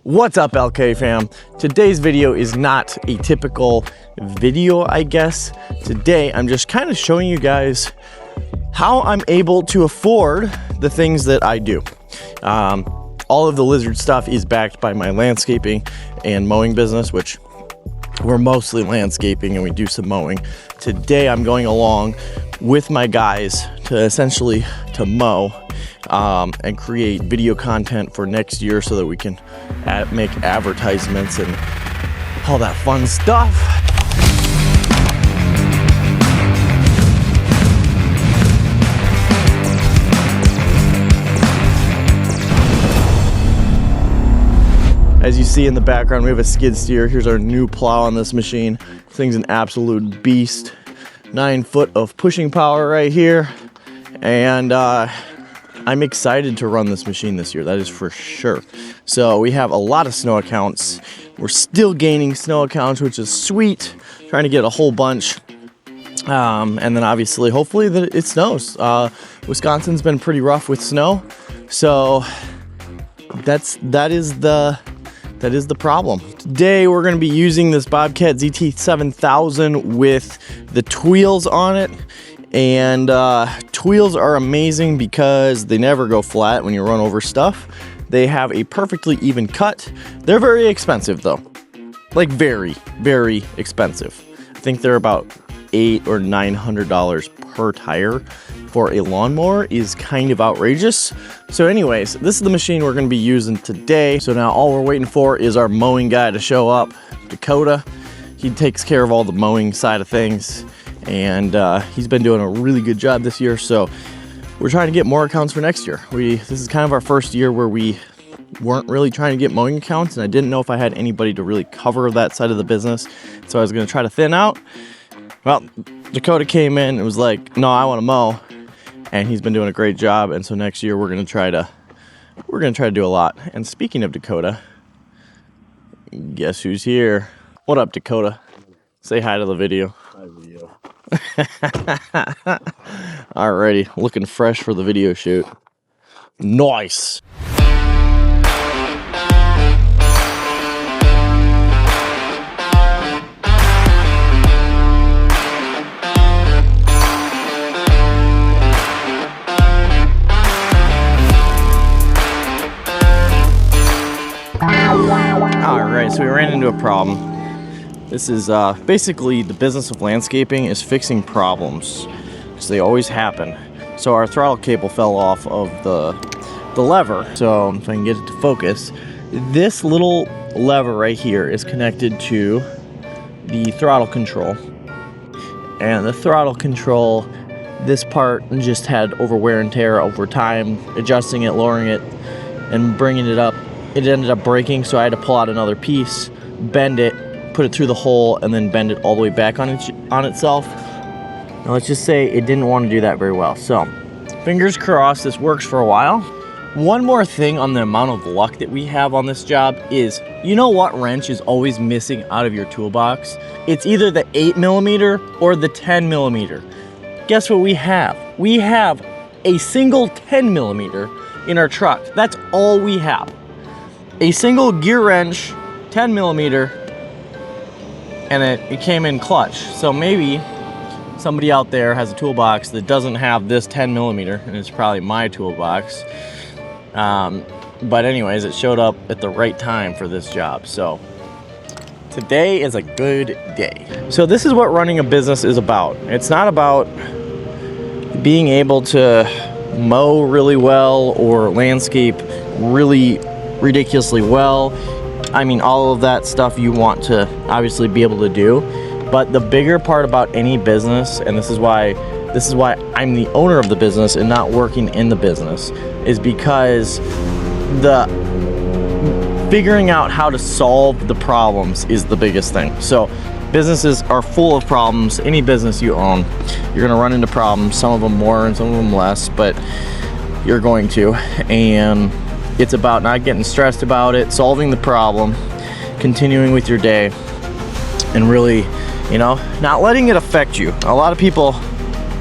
What's up, LK fam? Today's video is not a typical video, I guess. Today, I'm just kind of showing you guys how I'm able to afford the things that I do. All of the Lizard stuff is backed by my landscaping and mowing business, which we're mostly landscaping and we do some mowing. Today, I'm going along with my guys to essentially mow and create video content for next year so that we can make advertisements and all that fun stuff. As you see in the background, we have a skid steer. Here's our new plow on this machine. This thing's an absolute beast. 9 foot of pushing power right here. And I'm excited to run this machine this year, that is for sure. So we have a lot of snow accounts. We're still gaining snow accounts, which is sweet. Trying to get a whole bunch. And then obviously, hopefully that it snows. Wisconsin's been pretty rough with snow. So that is the problem. Today we're going to be using this Bobcat ZT7000 with the Tweels on it. And Tweels are amazing because they never go flat when you run over stuff. They have a perfectly even cut. They're very expensive though. Like very, very expensive. I think they're about $800 or $900 per tire for a lawnmower is kind of outrageous. So anyways, this is the machine we're gonna be using today. So now all we're waiting for is our mowing guy to show up, Dakota. He takes care of all the mowing side of things. And he's been doing a really good job this year, so we're trying to get more accounts for next year. This is kind of our first year where we weren't really trying to get mowing accounts, and I didn't know if I had anybody to really cover that side of the business, so I was going to try to thin out. Well, Dakota came in and was like, no, I want to mow, and he's been doing a great job, and so next year we're going to try to do a lot. And speaking of Dakota, guess who's here? What up, Dakota? Say hi to the video. Hi, video. Alrighty, looking fresh for the video shoot. Nice. Alright, so we ran into a problem. This is basically the business of landscaping is fixing problems, because they always happen. So our throttle cable fell off of the lever. So if I can get it to focus, this little lever right here is connected to the throttle control. And the throttle control, this part just had over wear and tear over time, adjusting it, lowering it, and bringing it up. It ended up breaking, so I had to pull out another piece, bend it, put it through the hole, and then bend it all the way back on itself. Now let's just say it didn't want to do that very well. So fingers crossed this works for a while. One more thing on the amount of luck that we have on this job is, you know what wrench is always missing out of your toolbox? It's either the 8mm or the 10mm. Guess what we have? We have a single 10mm in our truck. That's all we have. A single gear wrench, 10mm, and it came in clutch. So maybe somebody out there has a toolbox that doesn't have this 10mm, and it's probably my toolbox. But anyways, it showed up at the right time for this job. So today is a good day. So this is what running a business is about. It's not about being able to mow really well or landscape really ridiculously well. I mean, all of that stuff you want to obviously be able to do, but the bigger part about any business, and this is why I'm the owner of the business and not working in the business, is because the figuring out how to solve the problems is the biggest thing. So businesses are full of problems. Any business you own, you're going to run into problems, some of them more and some of them less, but you're going to. And it's about not getting stressed about it, solving the problem, continuing with your day, and really, you know, not letting it affect you. A lot of people,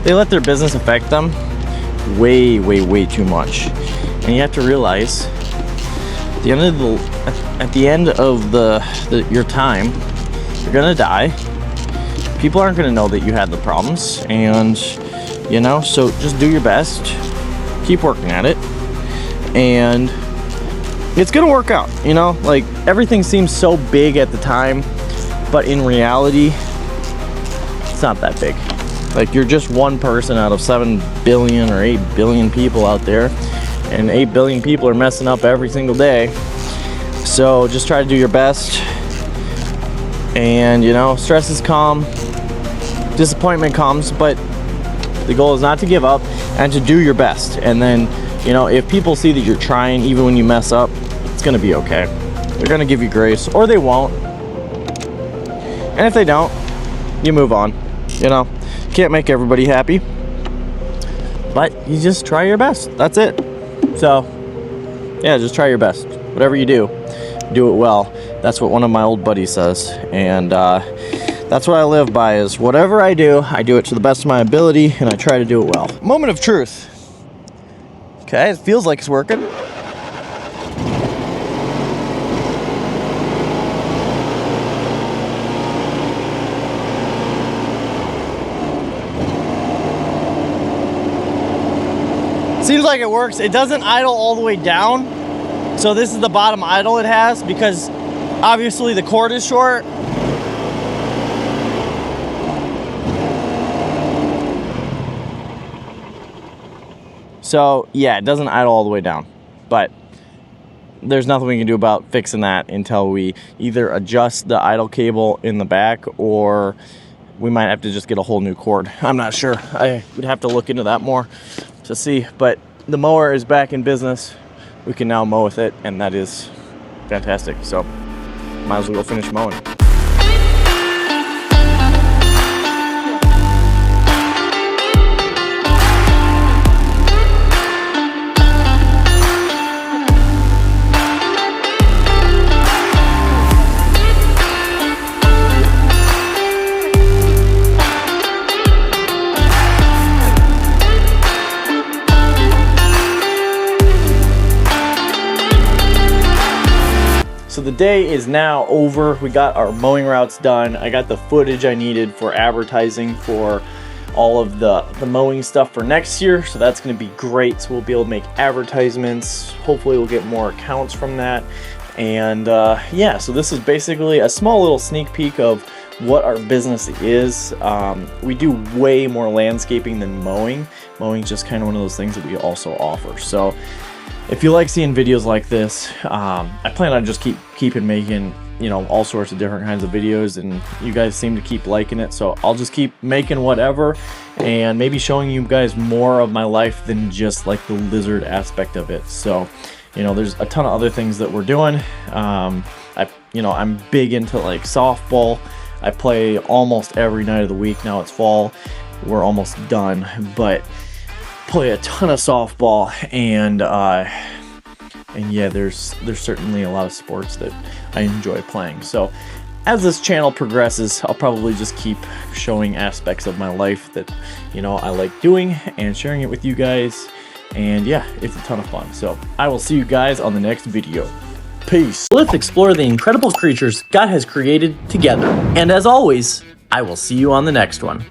they let their business affect them way too much. And you have to realize the end of your time, you're gonna die. People aren't gonna know that you had the problems, and you know, so just do your best, keep working at it, and it's gonna work out. You know, like, everything seems so big at the time, but in reality, it's not that big. Like, you're just one person out of 7 billion or 8 billion people out there, and 8 billion people are messing up every single day. So just try to do your best, and you know, stresses come, disappointment comes, but the goal is not to give up and to do your best. And then, you know, if people see that you're trying, even when you mess up, it's gonna be okay. They're gonna give you grace, or they won't. And if they don't, you move on. You know, can't make everybody happy, but you just try your best. That's it. So yeah, just try your best. Whatever you do, do it well. That's what one of my old buddies says, and that's what I live by, is whatever I do it to the best of my ability, and I try to do it well. Moment of truth. Okay, it feels like it's working. Seems like it works. It doesn't idle all the way down. So this is the bottom idle it has, because obviously the cord is short. So yeah, it doesn't idle all the way down, but there's nothing we can do about fixing that until we either adjust the idle cable in the back, or we might have to just get a whole new cord. I'm not sure. I would have to look into that more to see, but the mower is back in business. We can now mow with it, and that is fantastic. So might as well go finish mowing. So the day is now over. We got our mowing routes done. I got the footage I needed for advertising for all of the mowing stuff for next year. So that's gonna be great. So we'll be able to make advertisements. Hopefully we'll get more accounts from that. And yeah, so this is basically a small little sneak peek of what our business is. We do way more landscaping than mowing. Mowing's just kind of one of those things that we also offer. So if you like seeing videos like this, I plan on just keeping making, you know, all sorts of different kinds of videos, and you guys seem to keep liking it, so I'll just keep making whatever, and maybe showing you guys more of my life than just like the lizard aspect of it. So, you know, there's a ton of other things that we're doing. I'm big into like softball. I play almost every night of the week. Now it's fall, we're almost done, but play a ton of softball, and yeah, there's certainly a lot of sports that I enjoy playing. So as this channel progresses, I'll probably just keep showing aspects of my life that, you know, I like doing, and sharing it with you guys. And yeah, it's a ton of fun. So I will see you guys on the next video. Peace. Let's explore the incredible creatures God has created together. And as always, I will see you on the next one.